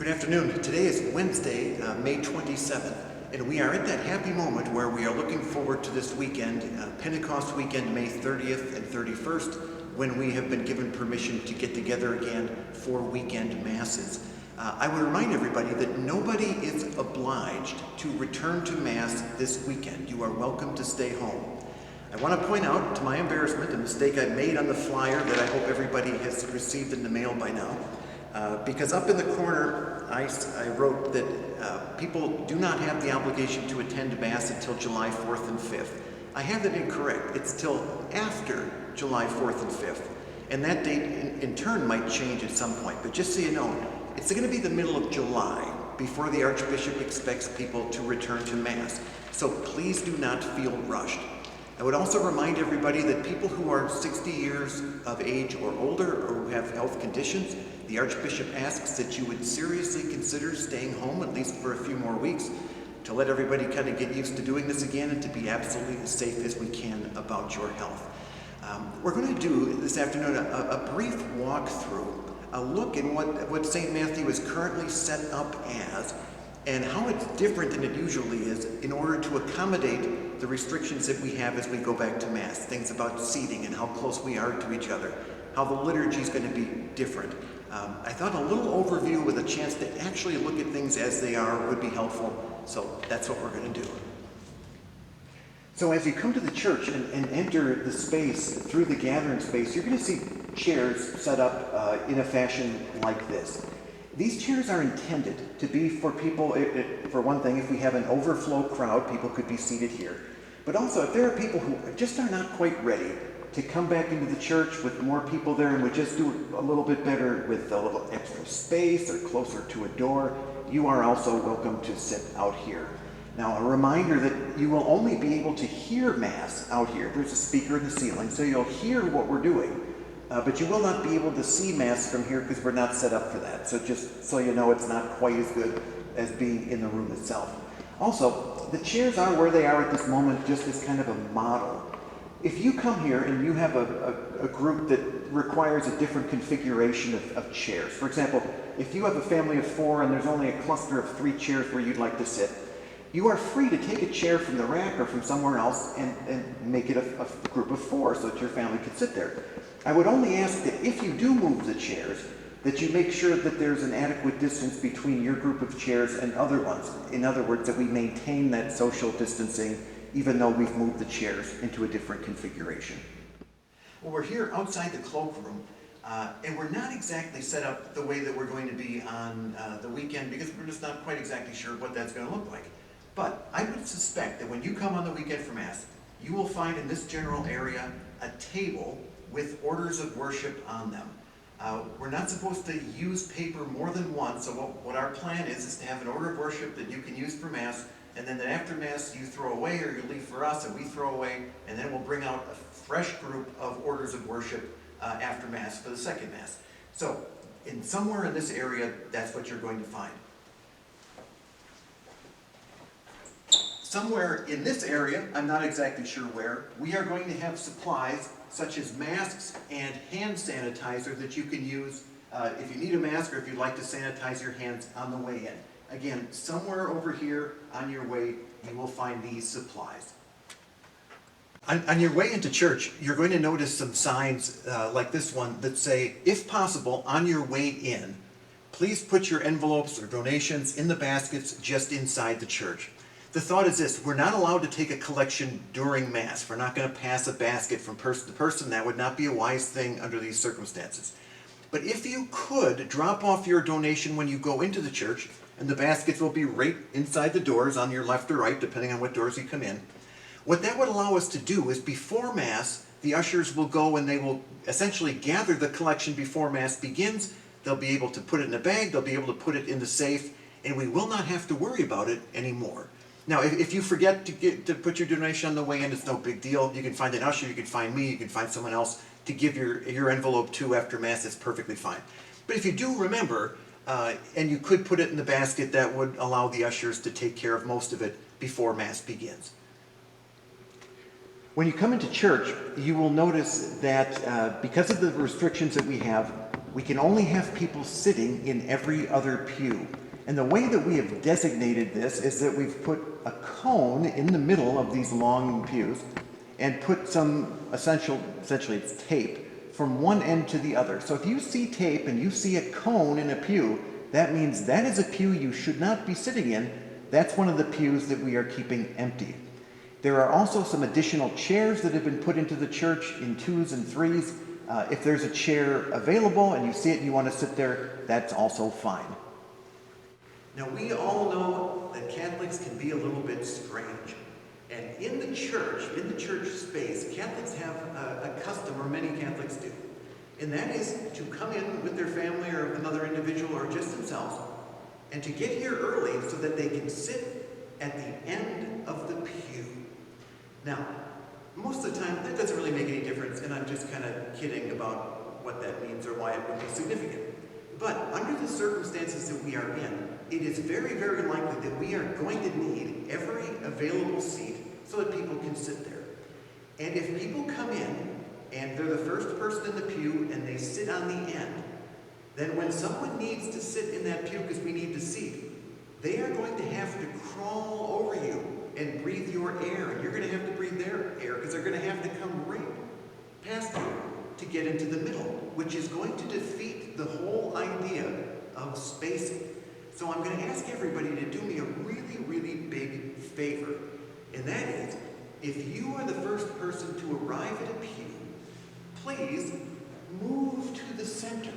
Good afternoon. Today is Wednesday, May 27th, and we are at that happy moment where we are looking forward to this weekend, Pentecost weekend, May 30th and 31st, when we have been given permission to get together again for weekend masses. I would remind everybody that nobody is obliged to return to Mass this weekend. You are welcome to stay home. I want to point out, to my embarrassment, a mistake I made on the flyer that I hope everybody has received in the mail by now. Because up in the corner, I wrote that people do not have the obligation to attend Mass until July 4th and 5th. I have that incorrect. It's till after July 4th and 5th. And that date, in turn, might change at some point. But just so you know, it's going to be the middle of July before the Archbishop expects people to return to Mass. So please do not feel rushed. I would also remind everybody that people who are 60 years of age or older or who have health conditions, the Archbishop asks that you would seriously consider staying home at least for a few more weeks to let everybody kind of get used to doing this again and to be absolutely as safe as we can about your health. We're going to do this afternoon a brief walkthrough, a look in what St. Matthew is currently set up as and how it's different than it usually is in order to accommodate the restrictions that we have as we go back to Mass, things about seating and how close we are to each other, how the liturgy is going to be different. I thought a little overview with a chance to actually look at things as they are would be helpful, so that's what we're going to do. So as you come to the church and enter the space through the gathering space, you're going to see chairs set up in a fashion like this. These chairs are intended to be for people, for one thing, if we have an overflow crowd, people could be seated here. But also, if there are people who just are not quite ready to come back into the church with more people there and would just do a little bit better with a little extra space or closer to a door, you are also welcome to sit out here. Now, a reminder that you will only be able to hear Mass out here. There's a speaker in the ceiling, so you'll hear what we're doing. But you will not be able to see Mass from here because we're not set up for that. So just so you know, it's not quite as good as being in the room itself. Also, the chairs are where they are at this moment just as kind of a model. If you come here and you have a group that requires a different configuration of chairs, for example, if you have a family of 4 and there's only a cluster of 3 chairs where you'd like to sit, you are free to take a chair from the rack or from somewhere else and make it a group of 4 so that your family can sit there. I would only ask that if you do move the chairs, that you make sure that there's an adequate distance between your group of chairs and other ones. In other words, that we maintain that social distancing even though we've moved the chairs into a different configuration. Well, we're here outside the cloakroom, and we're not exactly set up the way that we're going to be on the weekend because we're just not quite exactly sure what that's going to look like. But I would suspect that when you come on the weekend for Mass, you will find in this general area a table with orders of worship on them. We're not supposed to use paper more than once, so what our plan is to have an order of worship that you can use for Mass, and then after Mass you throw away or you leave for us and we throw away, and then we'll bring out a fresh group of orders of worship after Mass for the second Mass. So somewhere in this area, that's what you're going to find. Somewhere in this area, I'm not exactly sure where, we are going to have supplies such as masks and hand sanitizer that you can use if you need a mask or if you'd like to sanitize your hands on the way in. Again, somewhere over here on your way, you will find these supplies. On your way into church, you're going to notice some signs like this one that say, if possible, on your way in, please put your envelopes or donations in the baskets just inside the church. The thought is this: we're not allowed to take a collection during Mass. We're not going to pass a basket from person to person. That would not be a wise thing under these circumstances. But if you could drop off your donation when you go into the church, and the baskets will be right inside the doors on your left or right, depending on what doors you come in, what that would allow us to do is before Mass, the ushers will go and they will essentially gather the collection before Mass begins. They'll be able to put it in a bag, they'll be able to put it in the safe, and we will not have to worry about it anymore. Now, if you forget to put your donation on the way in, it's no big deal. You can find an usher, you can find me, you can find someone else to give your envelope to after Mass. It's perfectly fine. But if you do remember, and you could put it in the basket, that would allow the ushers to take care of most of it before Mass begins. When you come into church, you will notice that because of the restrictions that we have, we can only have people sitting in every other pew. And the way that we have designated this is that we've put a cone in the middle of these long pews and put some essentially it's tape from one end to the other. So if you see tape and you see a cone in a pew, that means that is a pew you should not be sitting in. That's one of the pews that we are keeping empty. There are also some additional chairs that have been put into the church in 2s and 3s. If there's a chair available and you see it and you want to sit there, that's also fine. Now, we all know that Catholics can be a little bit strange. And in the church space, Catholics have a custom, or many Catholics do. And that is to come in with their family or another individual or just themselves, and to get here early so that they can sit at the end of the pew. Now, most of the time, that doesn't really make any difference, and I'm just kind of kidding about what that means or why it would be significant. But under the circumstances that we are in, it is very, very likely that we are going to need every available seat so that people can sit there. And if people come in and they're the first person in the pew and they sit on the end, then when someone needs to sit in that pew because we need the seat, they are going to have to crawl over you and breathe your air, and you're going to have to breathe their air because they're going to have to come right past you to get into the middle, which is going to defeat the whole idea of spacing. So I'm going to ask everybody to do me a really, really big favor, and that is, if you are the first person to arrive at a pew, please move to the center.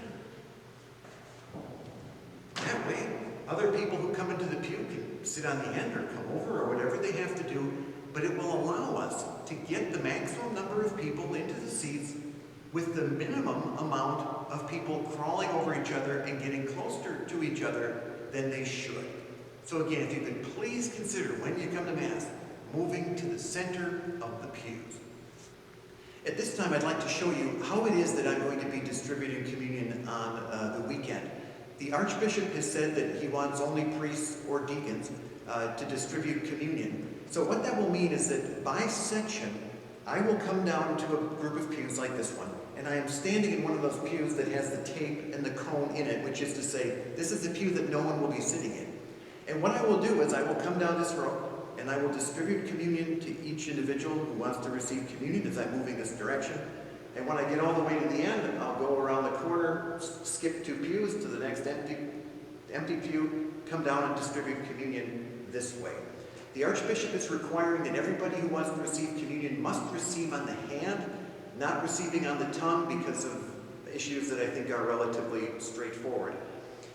That way, other people who come into the pew can sit on the end or come over or whatever they have to do, but it will allow us to get the maximum number of people into the seats with the minimum amount of people crawling over each other and getting closer to each other than they should. So again, if you could please consider, when you come to Mass, moving to the center of the pews. At this time, I'd like to show you how it is that I'm going to be distributing communion on the weekend. The Archbishop has said that he wants only priests or deacons to distribute communion. So what that will mean is that by section, I will come down to a group of pews like this one, and I am standing in one of those pews that has the tape and the cone in it, which is to say, this is the pew that no one will be sitting in. And what I will do is I will come down this row, and I will distribute communion to each individual who wants to receive communion as I'm moving this direction. And when I get all the way to the end, I'll go around the corner, skip 2 pews to the next empty pew, come down and distribute communion this way. The Archbishop is requiring that everybody who wants to receive communion must receive on the hand, not receiving on the tongue, because of issues that I think are relatively straightforward.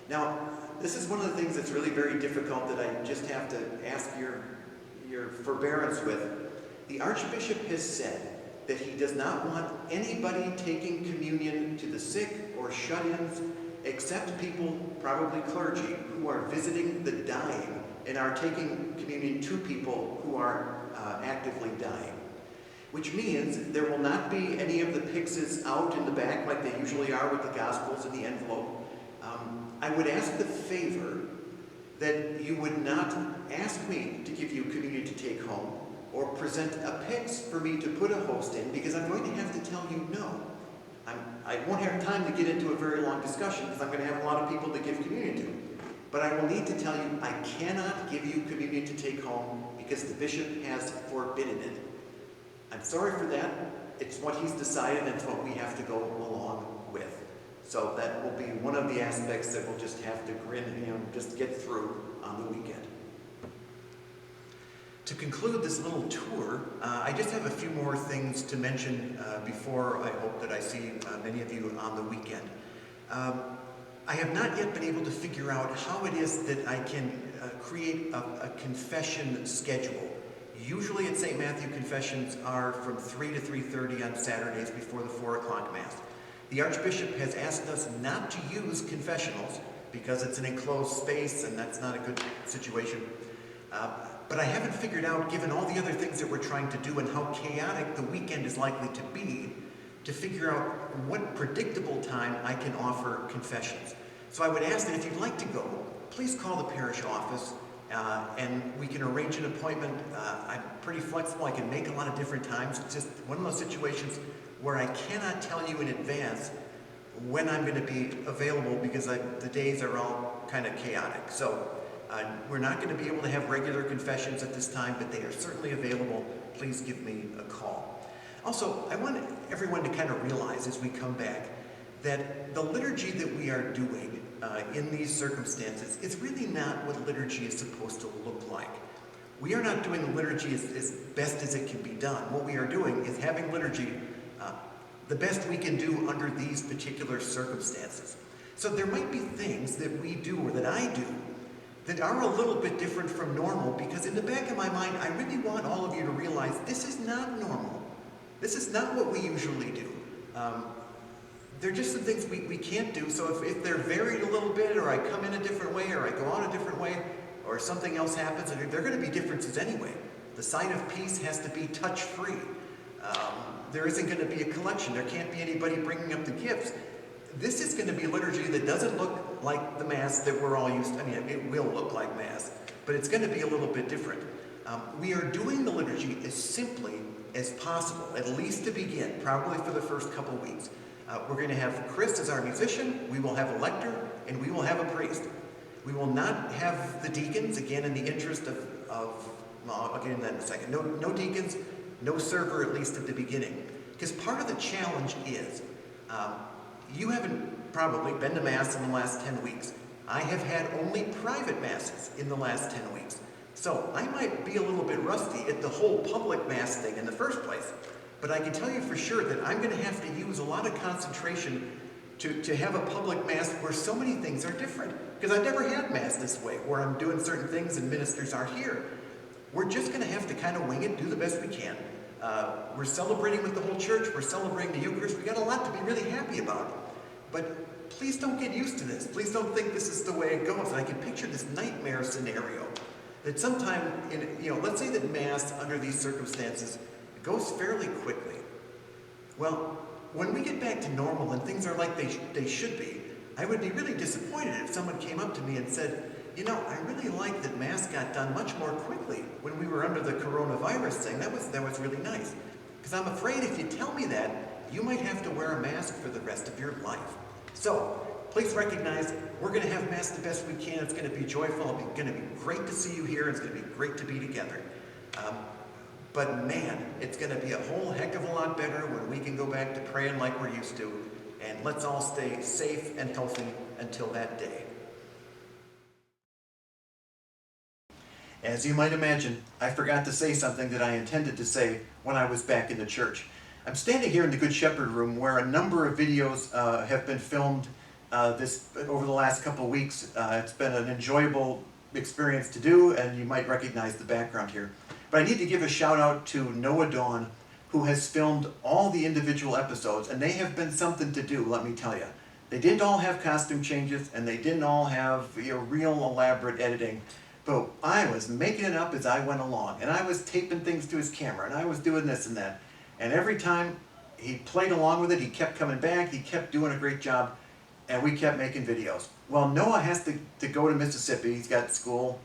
Now, this is one of the things that's really very difficult that I just have to ask your forbearance with. The Archbishop has said that he does not want anybody taking communion to the sick or shut-ins, except people, probably clergy, who are visiting the dying and are taking communion to people who are actively dying. Which means there will not be any of the pyxes out in the back like they usually are with the Gospels in the envelope. I would ask the favor that you would not ask me to give you communion to take home or present a pyx for me to put a host in, because I'm going to have to tell you no. I won't have time to get into a very long discussion because I'm going to have a lot of people to give communion to. But I will need to tell you I cannot give you communion to take home because the bishop has forbidden it. I'm sorry for that. It's what he's decided, and it's what we have to go along with. So that will be one of the aspects that we'll just have to grin and just get through on the weekend. To conclude this little tour, I just have a few more things to mention before I hope that I see many of you on the weekend. I have not yet been able to figure out how it is that I can create a confession schedule. Usually at St. Matthew, confessions are from 3 to 3:30 on Saturdays before the 4 o'clock Mass. The Archbishop has asked us not to use confessionals because it's an enclosed space and that's not a good situation. But I haven't figured out, given all the other things that we're trying to do and how chaotic the weekend is likely to be, to figure out what predictable time I can offer confessions. So I would ask that if you'd like to go, please call the parish office and we can arrange an appointment. I'm pretty flexible. I can make a lot of different times. It's just one of those situations where I cannot tell you in advance when I'm going to be available because the days are all kind of chaotic. So we're not going to be able to have regular confessions at this time, but they are certainly available. Please give me a call. Also, I want everyone to kind of realize as we come back that the liturgy that we are doing in these circumstances is really not what liturgy is supposed to look like. We are not doing the liturgy as best as it can be done. What we are doing is having liturgy the best we can do under these particular circumstances. So there might be things that we do or that I do that are a little bit different from normal, because in the back of my mind, I really want all of you to realize this is not normal. This is not what we usually do. They're just some things we can't do. So if they're varied a little bit, or I come in a different way, or I go out a different way, or something else happens, and they're going to be differences anyway. The sign of peace has to be touch-free. There isn't going to be a collection. There can't be anybody bringing up the gifts. This is going to be liturgy that doesn't look like the Mass that we're all used to. I mean, it will look like Mass, but it's going to be a little bit different. We are doing the liturgy as simply as possible, at least to begin, probably for the first couple weeks. We're going to have Chris as our musician, we will have a lector, and we will have a priest. We will not have the deacons, again, in the interest of well, I'll get into that in a second. No deacons, no server, at least at the beginning. Because part of the challenge is, you haven't probably been to Mass in the last 10 weeks. I have had only private Masses in the last 10 weeks. So I might be a little bit rusty at the whole public Mass thing in the first place. But I can tell you for sure that I'm going to have to use a lot of concentration to have a public Mass where so many things are different. Because I've never had Mass this way, where I'm doing certain things and ministers aren't here. We're just going to have to kind of wing it, do the best we can. We're celebrating with the whole church. We're celebrating the Eucharist. We got a lot to be really happy about. But please don't get used to this. Please don't think this is the way it goes. And I can picture this nightmare scenario that sometime let's say that Mass under these circumstances goes fairly quickly. Well, when we get back to normal and things are like they should be, I would be really disappointed if someone came up to me and said, I really like that Mass got done much more quickly when we were under the coronavirus thing. That was really nice. Because I'm afraid if you tell me that, you might have to wear a mask for the rest of your life. So, please recognize we're going to have Mass the best we can. It's going to be joyful. It's going to be great to see you here. It's going to be great to be together. But man, it's going to be a whole heck of a lot better when we can go back to praying like we're used to. And let's all stay safe and healthy until that day. As you might imagine, I forgot to say something that I intended to say when I was back in the church. I'm standing here in the Good Shepherd room where a number of videos have been filmed over the last couple of weeks. It's been an enjoyable experience to do, and you might recognize the background here. But I need to give a shout out to Noah Dawn, who has filmed all the individual episodes, and they have been something to do, let me tell you. They didn't all have costume changes, and they didn't all have real elaborate editing. But I was making it up as I went along, and I was taping things to his camera, and I was doing this and that. And every time he played along with it, he kept coming back, he kept doing a great job, and we kept making videos. Well, Noah has to go to Mississippi. He's got school.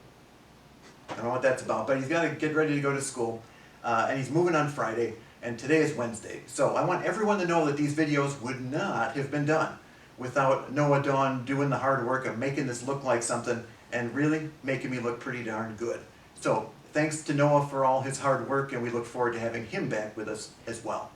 I don't know what that's about, but he's got to get ready to go to school. And he's moving on Friday, and today is Wednesday. So I want everyone to know that these videos would not have been done without Noah Dawn doing the hard work of making this look like something and really making me look pretty darn good. So thanks to Noah for all his hard work, and we look forward to having him back with us as well.